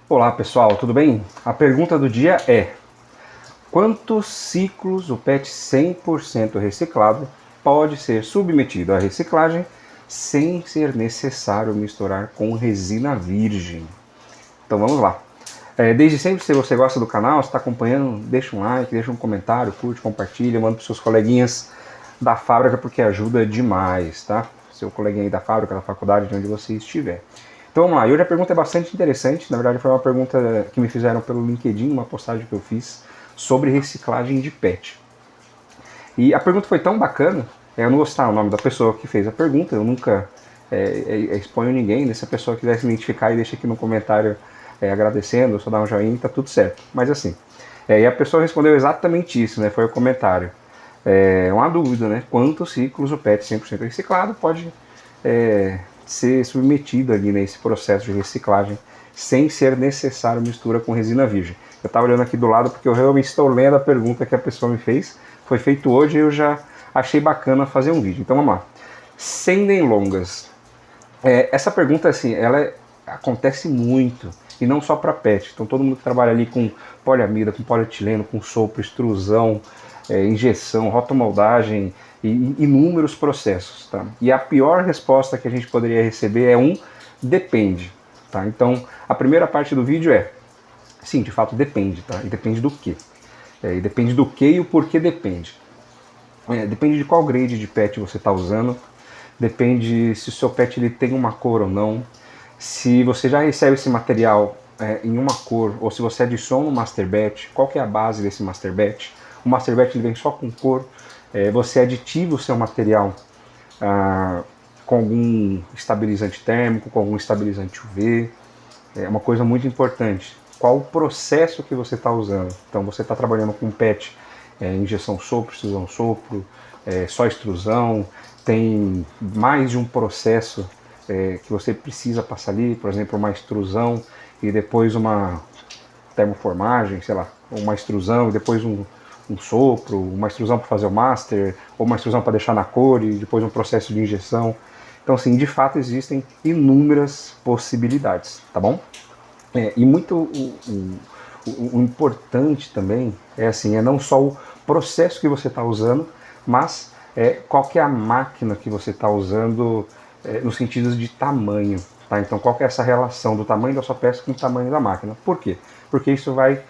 Olá pessoal, tudo bem? A pergunta do dia é: quantos ciclos o PET 100% reciclado pode ser submetido à reciclagem sem ser necessário misturar com resina virgem? Então vamos lá. Desde sempre, se você gosta do canal, se está acompanhando, deixa um like, deixa um comentário, curte, compartilha, manda para seus coleguinhas da fábrica porque ajuda demais, tá? Seu coleguinha aí da fábrica, da faculdade, de onde você estiver. Então vamos lá, e hoje a pergunta é bastante interessante, na verdade foi uma pergunta que me fizeram pelo LinkedIn, uma postagem que eu fiz sobre reciclagem de PET. E a pergunta foi tão bacana, eu não vou citar o nome da pessoa que fez a pergunta, eu nunca exponho ninguém, né? Se a pessoa quiser se identificar e deixa aqui no comentário agradecendo, só dá um joinha, tá tudo certo. Mas assim, e a pessoa respondeu exatamente isso, né? Foi o comentário. Uma dúvida, né? Quantos ciclos o PET 100% reciclado pode ser submetido ali nesse processo de reciclagem sem ser necessário mistura com resina virgem. Eu estava olhando aqui do lado porque eu realmente estou lendo a pergunta que a pessoa me fez. Foi feito hoje e eu já achei bacana fazer um vídeo. Então vamos lá. Sem delongas. Essa pergunta, assim, ela acontece muito. E não só para PET. Então todo mundo que trabalha ali com poliamida, com polietileno, com sopro, extrusão, injeção, rotomoldagem e inúmeros processos. Tá? E a pior resposta que a gente poderia receber é depende. Tá? Então a primeira parte do vídeo é, sim, de fato depende. Tá? E depende do quê? E depende do que e o porquê depende. Depende de qual grade de PET você está usando, depende se o seu PET ele tem uma cor ou não, se você já recebe esse material em uma cor, ou se você adiciona um Master Batch, qual que é a base desse Master Batch. O Master Batch ele vem só com cor, você aditiva o seu material com algum estabilizante térmico, com algum estabilizante UV, é uma coisa muito importante. Qual o processo que você está usando? Então você está trabalhando com PET, injeção sopro, extrusão sopro, só extrusão, tem mais de um processo que você precisa passar ali, por exemplo, uma extrusão e depois uma termoformagem, sei lá, uma extrusão e depois um sopro, uma extrusão para fazer o master, ou uma extrusão para deixar na cor e depois um processo de injeção. Então, assim, de fato existem inúmeras possibilidades, tá bom? E muito o importante também é não só o processo que você está usando, mas qual que é a máquina que você está usando no sentido de tamanho. Tá? Então qual que é essa relação do tamanho da sua peça com o tamanho da máquina. Por quê? Porque isso vai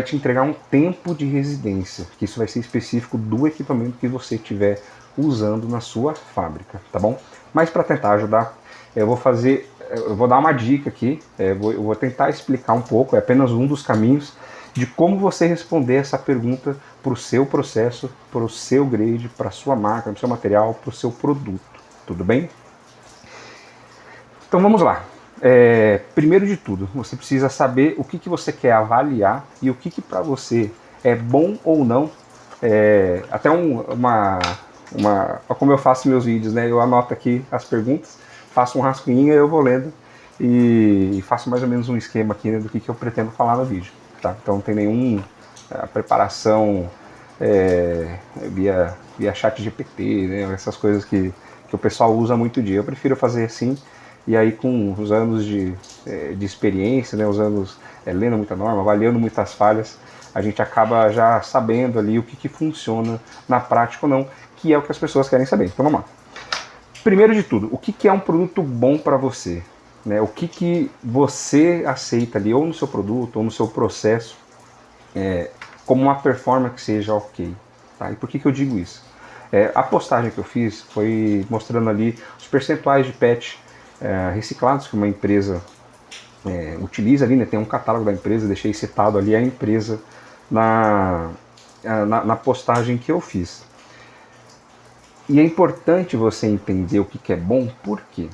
te entregar um tempo de residência, que isso vai ser específico do equipamento que você estiver usando na sua fábrica, tá bom? Mas para tentar ajudar, eu vou dar uma dica aqui, eu vou tentar explicar um pouco, é apenas um dos caminhos de como você responder essa pergunta para o seu processo, para o seu grade, para a sua marca, para o seu material, para o seu produto, tudo bem? Então vamos lá. Primeiro de tudo, você precisa saber o que você quer avaliar e o que para você é bom ou não. Até como eu faço meus vídeos, né? Eu anoto aqui as perguntas, faço um rascunho e eu vou lendo e faço mais ou menos um esquema aqui, né, do que eu pretendo falar no vídeo. Tá? Então não tem nenhuma preparação via chat GPT, né? Essas coisas que o pessoal usa muito dia. Eu prefiro fazer assim, e aí com os anos de experiência, né, os anos lendo muita norma, avaliando muitas falhas, a gente acaba já sabendo ali o que funciona na prática ou não, que é o que as pessoas querem saber. Então vamos lá. Primeiro de tudo, o que é um produto bom para você? Né? O que você aceita ali, ou no seu produto, ou no seu processo, como uma performance que seja ok. Tá? E por que eu digo isso? A postagem que eu fiz foi mostrando ali os percentuais de PET reciclados que uma empresa utiliza ali, né? Tem um catálogo da empresa, deixei citado ali a empresa na postagem que eu fiz. E é importante você entender o que é bom, por quê?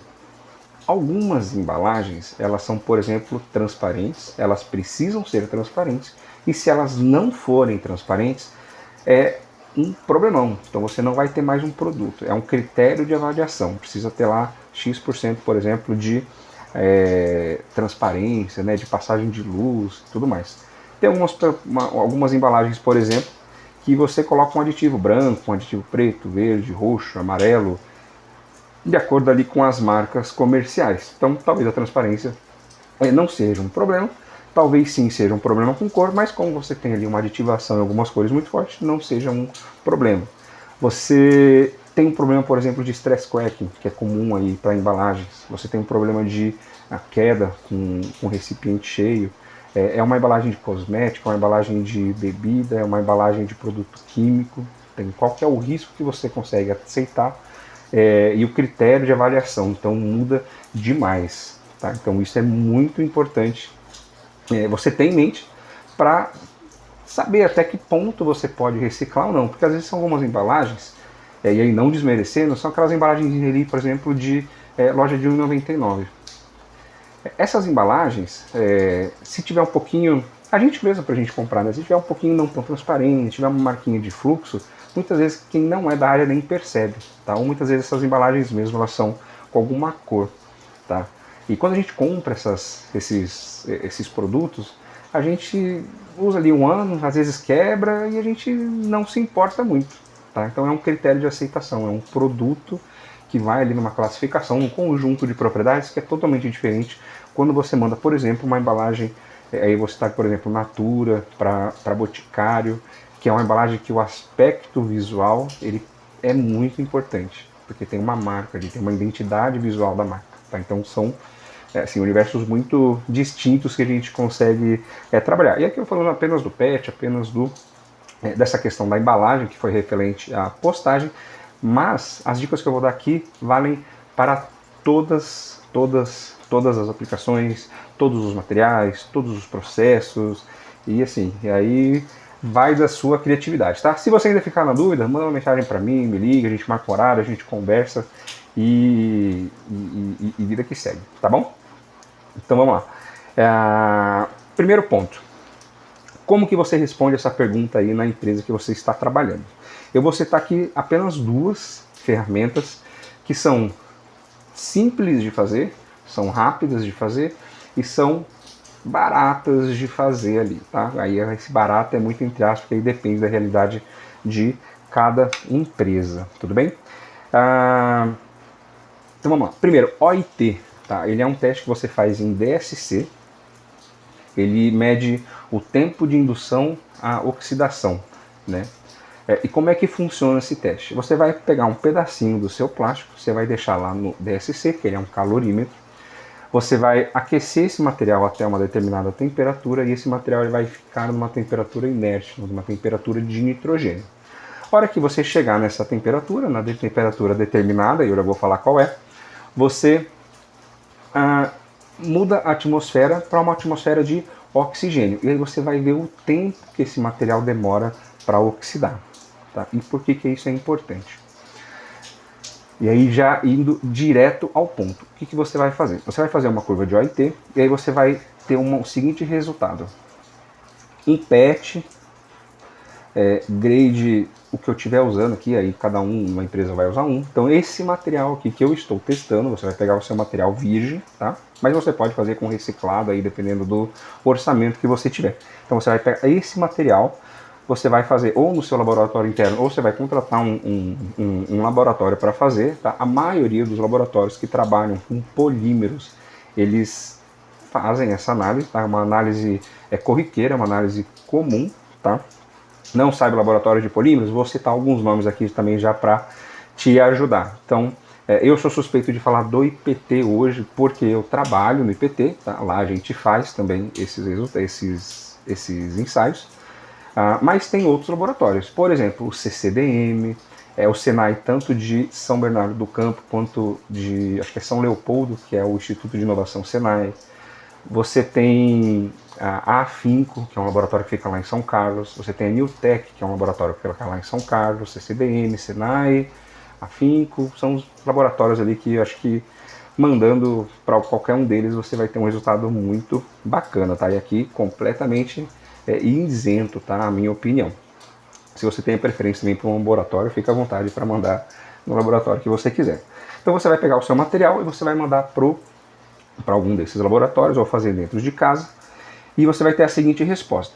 Algumas embalagens, elas são, por exemplo, transparentes, elas precisam ser transparentes, e se elas não forem transparentes, é um problemão. Então você não vai ter mais um produto, é um critério de avaliação, precisa ter lá X%, por exemplo, de transparência, né, de passagem de luz e tudo mais. Tem algumas embalagens, por exemplo, que você coloca um aditivo branco, um aditivo preto, verde, roxo, amarelo, de acordo ali com as marcas comerciais. Então talvez a transparência não seja um problema. Talvez sim seja um problema com cor, mas como você tem ali uma aditivação em algumas cores muito fortes, não seja um problema. Você tem um problema, por exemplo, de stress cracking, que é comum aí para embalagens. Você tem um problema de queda com recipiente cheio. É uma embalagem de cosmético, é uma embalagem de bebida, é uma embalagem de produto químico. Tem qual que é o risco que você consegue aceitar e o critério de avaliação. Então muda demais. Tá? Então isso é muito importante você ter em mente para saber até que ponto você pode reciclar ou não, porque às vezes são algumas embalagens, e aí não desmerecendo, são aquelas embalagens ali, por exemplo, de loja de R$1,99. Essas embalagens, se tiver um pouquinho, a gente mesmo para a gente comprar, né? Se tiver um pouquinho não tão transparente, tiver uma marquinha de fluxo, muitas vezes quem não é da área nem percebe, tá? Ou muitas vezes essas embalagens mesmo, elas são com alguma cor, tá? E quando a gente compra esses produtos, a gente usa ali um ano, às vezes quebra e a gente não se importa muito. Tá? Então é um critério de aceitação, é um produto que vai ali numa classificação, num conjunto de propriedades que é totalmente diferente quando você manda, por exemplo, uma embalagem, aí você está, por exemplo, Natura para Boticário, que é uma embalagem que o aspecto visual ele é muito importante, porque tem uma marca ali, tem uma identidade visual da marca. Tá? Então são assim, universos muito distintos que a gente consegue trabalhar. E aqui eu falando apenas do PET, apenas dessa questão da embalagem, que foi referente à postagem, mas as dicas que eu vou dar aqui valem para todas as aplicações, todos os materiais, todos os processos, e assim, e aí vai da sua criatividade, tá? Se você ainda ficar na dúvida, manda uma mensagem para mim, me liga, a gente marca um horário, a gente conversa e vida que segue, tá bom? Então vamos lá. Primeiro ponto. Como que você responde essa pergunta aí na empresa que você está trabalhando? Eu vou citar aqui apenas duas ferramentas que são simples de fazer, são rápidas de fazer e são baratas de fazer ali, tá? Aí esse barato é muito entre aspas, porque aí depende da realidade de cada empresa, tudo bem? Então vamos lá. Primeiro, OIT, tá? Ele é um teste que você faz em DSC. Ele mede o tempo de indução à oxidação, né? E como é que funciona esse teste? Você vai pegar um pedacinho do seu plástico, você vai deixar lá no DSC, que ele é um calorímetro. Você vai aquecer esse material até uma determinada temperatura e esse material ele vai ficar numa temperatura inerte, numa temperatura de nitrogênio. A hora que você chegar nessa temperatura, na temperatura determinada, e eu já vou falar qual é, você muda a atmosfera para uma atmosfera de oxigênio. E aí você vai ver o tempo que esse material demora para oxidar. Tá? E por que isso é importante? E aí já indo direto ao ponto. O que você vai fazer? Você vai fazer uma curva de OIT e aí você vai ter o seguinte resultado. Em PET, grade, o que eu estiver usando aqui, aí cada uma empresa vai usar um. Então esse material aqui que eu estou testando, você vai pegar o seu material virgem, tá? Mas você pode fazer com reciclado aí, dependendo do orçamento que você tiver. Então você vai pegar esse material, você vai fazer ou no seu laboratório interno, ou você vai contratar um laboratório para fazer, tá? A maioria dos laboratórios que trabalham com polímeros, eles fazem essa análise, tá? Uma análise corriqueira, uma análise comum, tá? Não sabe o laboratório de polímeros, vou citar alguns nomes aqui também já para te ajudar. Então, eu sou suspeito de falar do IPT hoje, porque eu trabalho no IPT, tá? Lá a gente faz também esses ensaios, mas tem outros laboratórios, por exemplo, o CCDM, o Senai, tanto de São Bernardo do Campo, quanto de, acho que é São Leopoldo, que é o Instituto de Inovação Senai. Você tem a Afinco, que é um laboratório que fica lá em São Carlos. Você tem a Newtec, que é um laboratório que fica lá em São Carlos. CCDM, Senai, Afinco. São os laboratórios ali que eu acho que mandando para qualquer um deles você vai ter um resultado muito bacana, tá? E aqui completamente isento, tá? A minha opinião. Se você tem preferência também para um laboratório, fica à vontade para mandar no laboratório que você quiser. Então você vai pegar o seu material e você vai mandar para algum desses laboratórios ou fazer dentro de casa e você vai ter a seguinte resposta.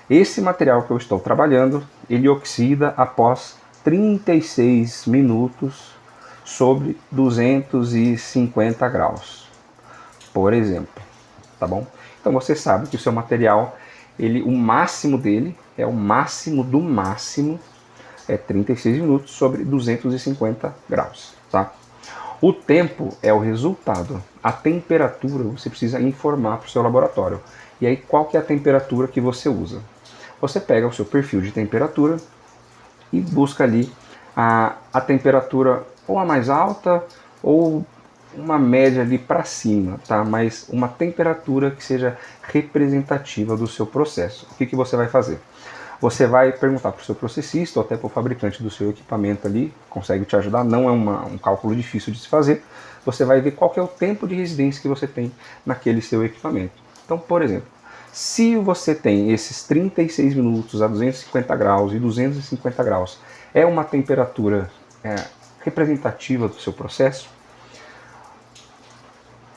Esse material que eu estou trabalhando, ele oxida após 36 minutos sobre 250 graus, por exemplo. tá bom? Então você sabe que o seu material, o máximo dele é o máximo do máximo, é 36 minutos sobre 250 graus, tá? O tempo é o resultado. A temperatura você precisa informar para o seu laboratório. E aí qual que é a temperatura que você usa? Você pega o seu perfil de temperatura e busca ali a temperatura ou a mais alta ou uma média ali para cima, tá? Mas uma temperatura que seja representativa do seu processo. O que você vai fazer? Você vai perguntar para o seu processista ou até para o fabricante do seu equipamento ali, consegue te ajudar, não é um cálculo difícil de se fazer. Você vai ver qual que é o tempo de residência que você tem naquele seu equipamento. Então, por exemplo, se você tem esses 36 minutos a 250 graus e 250 graus, é uma temperatura representativa do seu processo,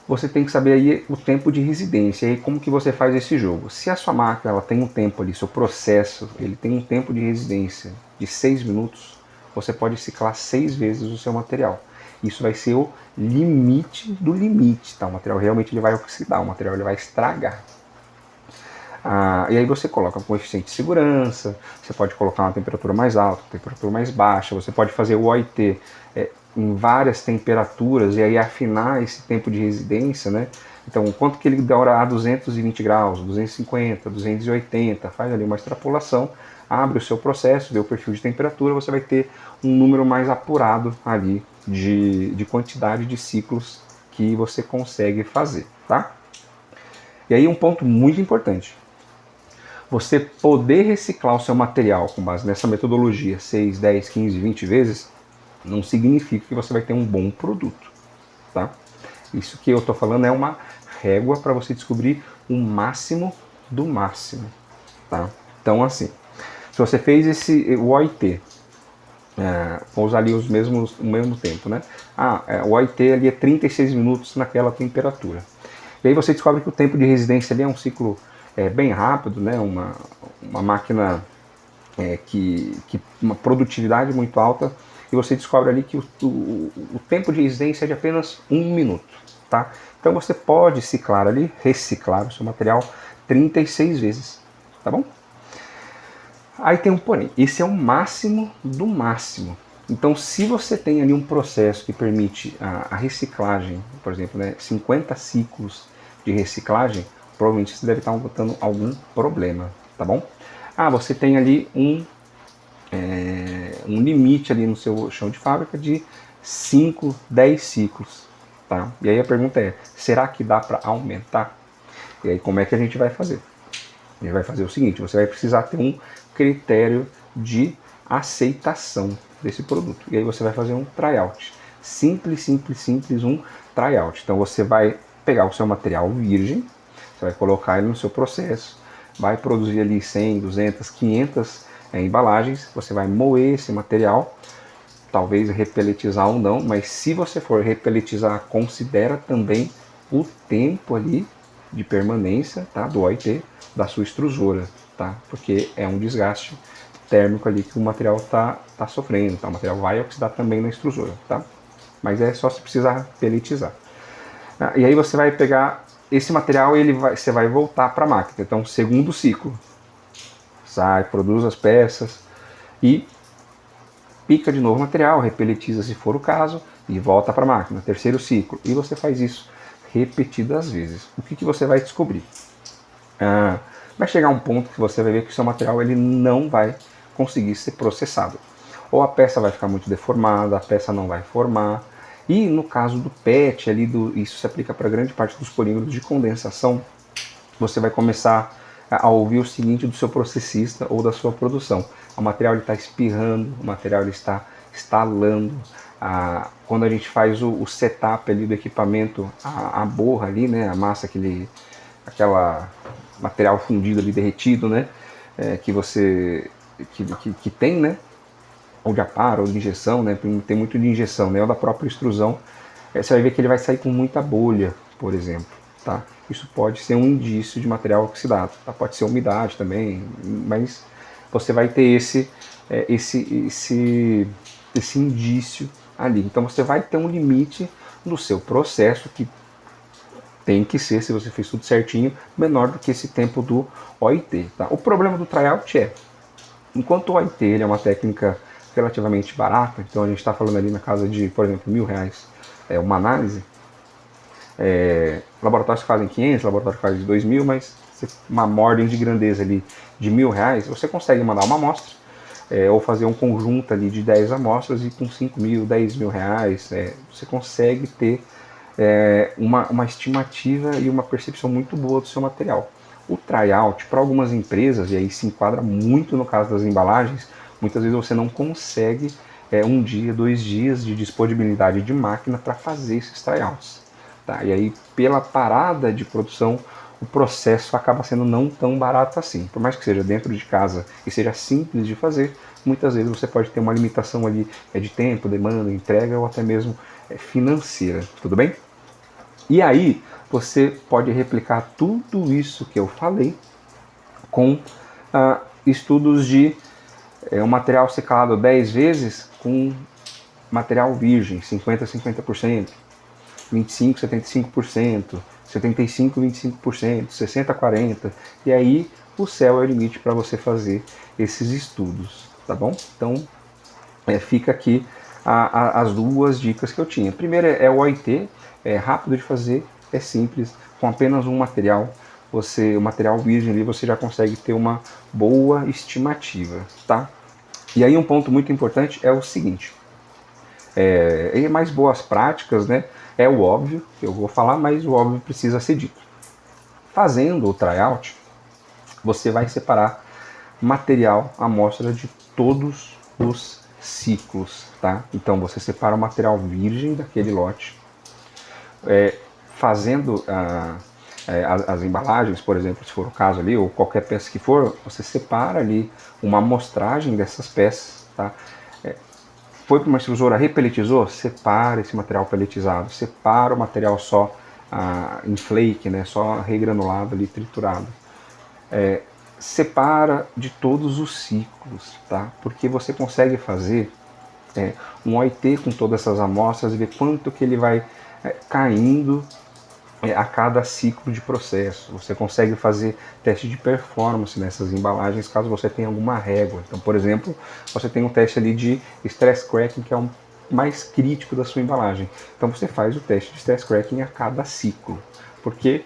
você tem que saber aí o tempo de residência, e como que você faz esse jogo. Se a sua máquina ela tem um tempo ali, seu processo, ele tem um tempo de residência de 6 minutos, você pode ciclar 6 vezes o seu material. Isso vai ser o limite do limite, tá? O material realmente ele vai oxidar, o material ele vai estragar. E aí você coloca um coeficiente de segurança, você pode colocar uma temperatura mais alta, uma temperatura mais baixa, você pode fazer o OIT em várias temperaturas e aí afinar esse tempo de residência, né? Então, quanto que ele demora a 220 graus, 250, 280, faz ali uma extrapolação, abre o seu processo, vê o perfil de temperatura, você vai ter um número mais apurado ali de quantidade de ciclos que você consegue fazer, tá? E aí um ponto muito importante, você poder reciclar o seu material com base nessa metodologia 6, 10, 15, 20 vezes, não significa que você vai ter um bom produto, tá? Isso que eu estou falando é uma régua para você descobrir o máximo do máximo, tá? Então, assim, se você fez o OIT, vou usar ali o mesmo tempo, né? O OIT ali é 36 minutos naquela temperatura. E aí você descobre que o tempo de residência ali é um ciclo bem rápido, né? Uma máquina que uma produtividade muito alta, e você descobre ali que o tempo de residência é de apenas 1 minuto, tá? Então você pode ciclar ali, reciclar o seu material 36 vezes, tá bom? Aí tem um porém, esse é o máximo do máximo. Então se você tem ali um processo que permite a reciclagem, por exemplo, né, 50 ciclos de reciclagem, provavelmente você deve estar botando algum problema, tá bom? Você tem ali um limite ali no seu chão de fábrica de 5, 10 ciclos, tá? E aí a pergunta é, será que dá para aumentar? E aí como é que a gente vai fazer? A gente vai fazer o seguinte, você vai precisar ter um critério de aceitação desse produto. E aí você vai fazer um tryout. Simples, um tryout. Então você vai pegar o seu material virgem, você vai colocar ele no seu processo, vai produzir ali 100, 200, 500 embalagens, você vai moer esse material, talvez repeletizar ou não, mas se você for repeletizar, considera também o tempo ali de permanência, tá, do OIT, da sua extrusora, tá, porque é um desgaste térmico ali que o material tá sofrendo, tá, o material vai oxidar também na extrusora, tá, mas é só se precisar peletizar. E aí você vai pegar esse material e você vai voltar para a máquina, então segundo ciclo, sai, produz as peças e pica de novo o material, repeletiza se for o caso e volta para a máquina, terceiro ciclo, e você faz isso repetidas vezes. O que você vai descobrir? Vai chegar um ponto que você vai ver que o seu material ele não vai conseguir ser processado. Ou a peça vai ficar muito deformada, a peça não vai formar. E no caso do PET, isso se aplica para grande parte dos polímeros de condensação, você vai começar a ouvir o seguinte do seu processista ou da sua produção. O material está espirrando, o material está estalando. Quando a gente faz o setup ali do equipamento, a borra ali, né, a massa, aquela material fundido ali, derretido, né, que tem, né, ou de aparo, ou de injeção, né, tem muito de injeção, né, ou da própria extrusão, você vai ver que ele vai sair com muita bolha, por exemplo, tá? Isso pode ser um indício de material oxidado, tá? Pode ser umidade também, mas você vai ter esse indício ali. Então você vai ter um limite no seu processo que tem que ser, se você fez tudo certinho, menor do que esse tempo do OIT. Tá? O problema do tryout é, enquanto o OIT ele é uma técnica relativamente barata, então a gente está falando ali na casa de, por exemplo, R$1.000 uma análise, laboratórios que fazem 500, laboratórios que fazem 2.000, mas uma ordem de grandeza ali de R$1.000, você consegue mandar uma amostra, ou fazer um conjunto ali de 10 amostras e com 5.000, R$10.000, você consegue ter uma estimativa e uma percepção muito boa do seu material. O tryout, para algumas empresas, e aí se enquadra muito no caso das embalagens, muitas vezes você não consegue 1 dia, 2 dias de disponibilidade de máquina para fazer esses tryouts. Tá? E aí, pela parada de produção, o processo acaba sendo não tão barato assim. Por mais que seja dentro de casa e seja simples de fazer, muitas vezes você pode ter uma limitação ali de tempo, demanda, entrega ou até mesmo financeira. Tudo bem? E aí, você pode replicar tudo isso que eu falei com estudos de um material secado 10 vezes com material virgem, 50% a 50%, 25% a 75%, 75% a 25%, 60% a 40%, e aí o céu é o limite para você fazer esses estudos, tá bom? Então, fica aqui as duas dicas que eu tinha. Primeiro é o OIT, é rápido de fazer, é simples, com apenas um material, o material virgem ali, você já consegue ter uma boa estimativa, tá? E aí um ponto muito importante é o seguinte, e mais boas práticas, né? É o óbvio, que eu vou falar, mas o óbvio precisa ser dito. Fazendo o tryout, você vai separar material, amostra de todos os ciclos, tá? Então você separa o material virgem daquele lote, fazendo as embalagens, por exemplo, se for o caso ali, ou qualquer peça que for, você separa ali uma amostragem dessas peças, tá? Foi para uma extrusora, repeletizou, separa esse material peletizado, separa o material só em flake, né, só regranulado ali, triturado. Separa de todos os ciclos, tá? Porque você consegue fazer um OIT com todas essas amostras e ver quanto que ele vai caindo a cada ciclo de processo. Você consegue fazer teste de performance nessas embalagens caso você tenha alguma régua. Então, por exemplo, você tem um teste ali de stress cracking, que é o mais crítico da sua embalagem. Então você faz o teste de stress cracking a cada ciclo, porque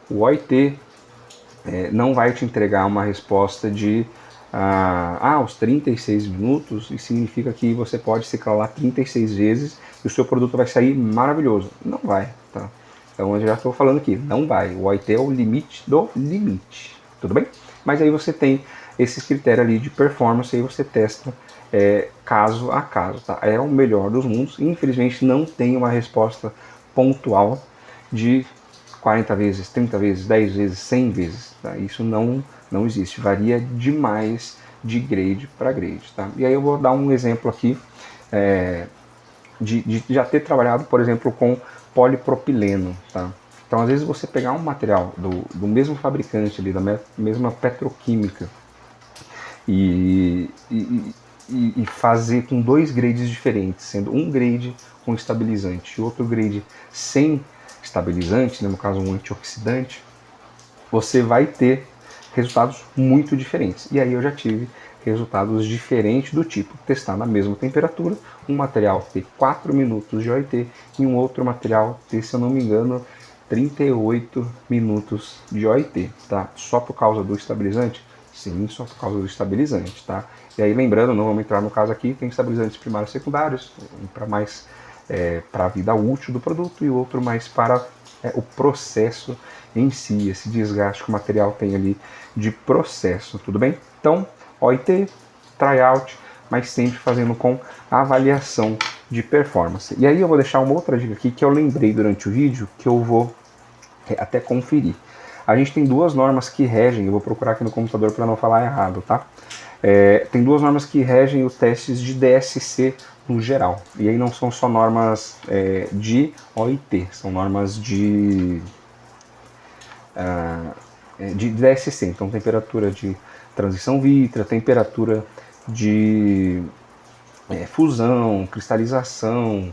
o OIT não vai te entregar uma resposta de aos 36 minutos, e significa que você pode ciclar 36 vezes e o seu produto vai sair maravilhoso. Não vai, tá? Então eu já estou falando aqui, não vai. O OIT é o limite do limite, tudo bem? Mas aí você tem esses critérios ali de performance e você testa caso a caso, tá? É o melhor dos mundos. Infelizmente não tem uma resposta pontual de 40 vezes, 30 vezes, 10 vezes, 100 vezes, tá? Isso não existe, varia demais de grade para grade, tá? E aí eu vou dar um exemplo aqui de já ter trabalhado, por exemplo, com polipropileno, tá? Então, às vezes você pegar um material do mesmo fabricante ali, da mesma petroquímica e fazer com 2 grades diferentes, sendo um grade com estabilizante e outro grade sem estabilizante, né, no caso um antioxidante, você vai ter resultados muito diferentes. E aí eu já tive resultados diferentes do tipo testar na mesma temperatura, um material ter 4 minutos de OIT e um outro material ter, se eu não me engano, 38 minutos de OIT, tá? Só por causa do estabilizante? Sim, só por causa do estabilizante, tá? E aí lembrando, não vamos entrar no caso aqui, tem estabilizantes primários e secundários, um para mais para a vida útil do produto e outro mais para o processo em si, esse desgaste que o material tem ali de processo, tudo bem? Então, OIT, tryout, mas sempre fazendo com avaliação de performance. E aí eu vou deixar uma outra dica aqui que eu lembrei durante o vídeo, que eu vou até conferir. A gente tem 2 normas que regem, eu vou procurar aqui no computador para não falar errado, tá? Tem 2 normas que regem os testes de DSC no geral. E aí não são só normas de OIT, são normas de DSC, então temperatura de transição vítrea, temperatura de fusão, cristalização,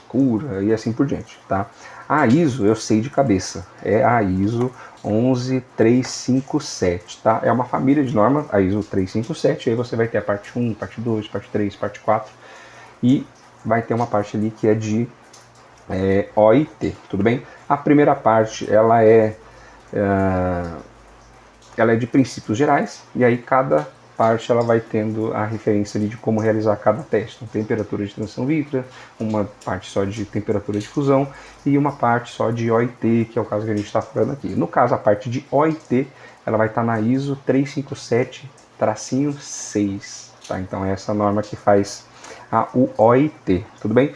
cura e assim por diante, tá? A ISO eu sei de cabeça, é a ISO 11357, tá? É uma família de normas, a ISO 357, aí você vai ter a parte 1, parte 2, parte 3, parte 4 e vai ter uma parte ali que é de OIT, tudo bem? A primeira parte, ela é de princípios gerais, e aí cada parte ela vai tendo a referência ali de como realizar cada teste. Então, temperatura de transição vítrea, uma parte só de temperatura de fusão e uma parte só de OIT, que é o caso que a gente está falando aqui. No caso, a parte de OIT, ela vai estar na ISO 357-6, tá? Então, é essa norma que faz o OIT, tudo bem?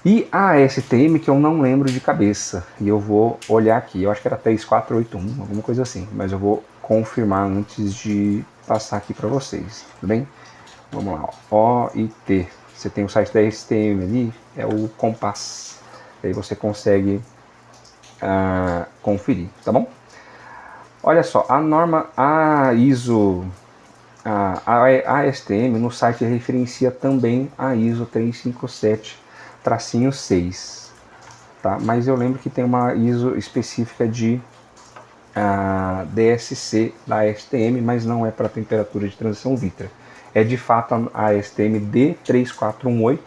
E a ASTM, que eu não lembro de cabeça, e eu vou olhar aqui, eu acho que era 3481, alguma coisa assim, mas eu vou confirmar antes de passar aqui para vocês, tudo bem? Vamos lá, OIT, você tem o site da ASTM ali, é o Compass, aí você consegue conferir, tá bom? Olha só, a norma, a ISO, a ASTM no site referencia também a ISO 357-6, tá? Mas eu lembro que tem uma ISO específica de DSC da ASTM, mas não é para temperatura de transição vítrea. É de fato a ASTM D3418,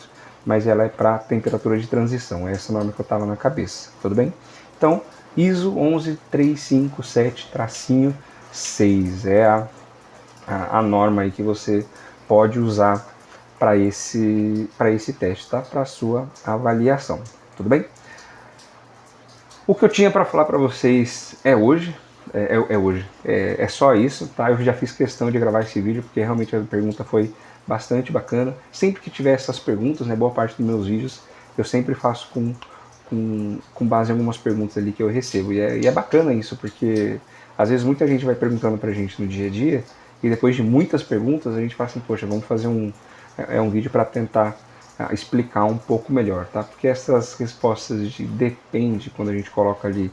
mas ela é para temperatura de transição. É essa norma que eu estava na cabeça, tudo bem? Então, ISO 11357-6 é a norma aí que você pode usar para esse teste, tá? Para a sua avaliação, tudo bem? O que eu tinha para falar para vocês hoje, é só isso, tá? Eu já fiz questão de gravar esse vídeo porque realmente a pergunta foi bastante bacana. Sempre que tiver essas perguntas, né, boa parte dos meus vídeos, eu sempre faço com base em algumas perguntas ali que eu recebo. E é bacana isso, porque às vezes muita gente vai perguntando pra gente no dia a dia, e depois de muitas perguntas a gente fala assim, poxa, vamos fazer um vídeo para tentar explicar um pouco melhor, tá? Porque essas respostas de depende, quando a gente coloca ali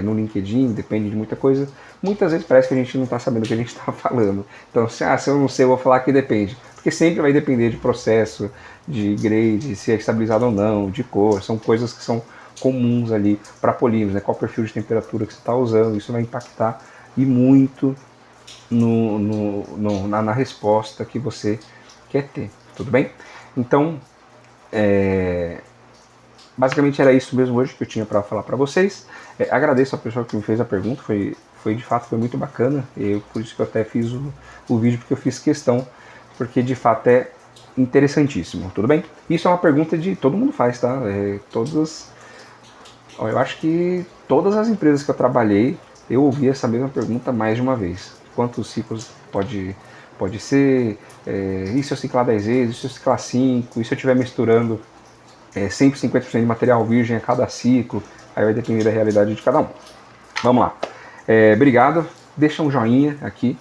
no LinkedIn, depende de muita coisa, muitas vezes parece que a gente não está sabendo o que a gente está falando. Então, se eu não sei, eu vou falar que depende. Porque sempre vai depender de processo, de grade, se é estabilizado ou não, de cor, são coisas que são comuns ali para polímeros, né? Qual perfil de temperatura que você está usando, isso vai impactar e muito na resposta que você quer ter, tudo bem? Então, basicamente era isso mesmo hoje que eu tinha para falar para vocês. Agradeço a pessoa que me fez a pergunta, de fato foi muito bacana, por isso que eu até fiz o vídeo, porque eu fiz questão, porque de fato é interessantíssimo, tudo bem? Isso é uma pergunta de todo mundo faz, tá? Eu acho que todas as empresas que eu trabalhei, eu ouvi essa mesma pergunta mais de uma vez. Quantos ciclos pode ser? E se eu ciclar 10 vezes? E se eu ciclar 5? E se eu estiver misturando 150% de material virgem a cada ciclo? Aí vai depender da realidade de cada um. Vamos lá. Obrigado. Deixa um joinha aqui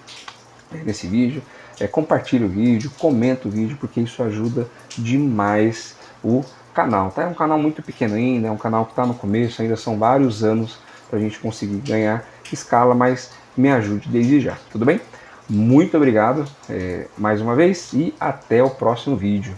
nesse vídeo. Compartilhe o vídeo, comenta o vídeo, porque isso ajuda demais o canal, tá? É um canal muito pequeno ainda, é um canal que está no começo, ainda são vários anos para a gente conseguir ganhar escala, mas me ajude desde já, tudo bem? Muito obrigado mais uma vez e até o próximo vídeo.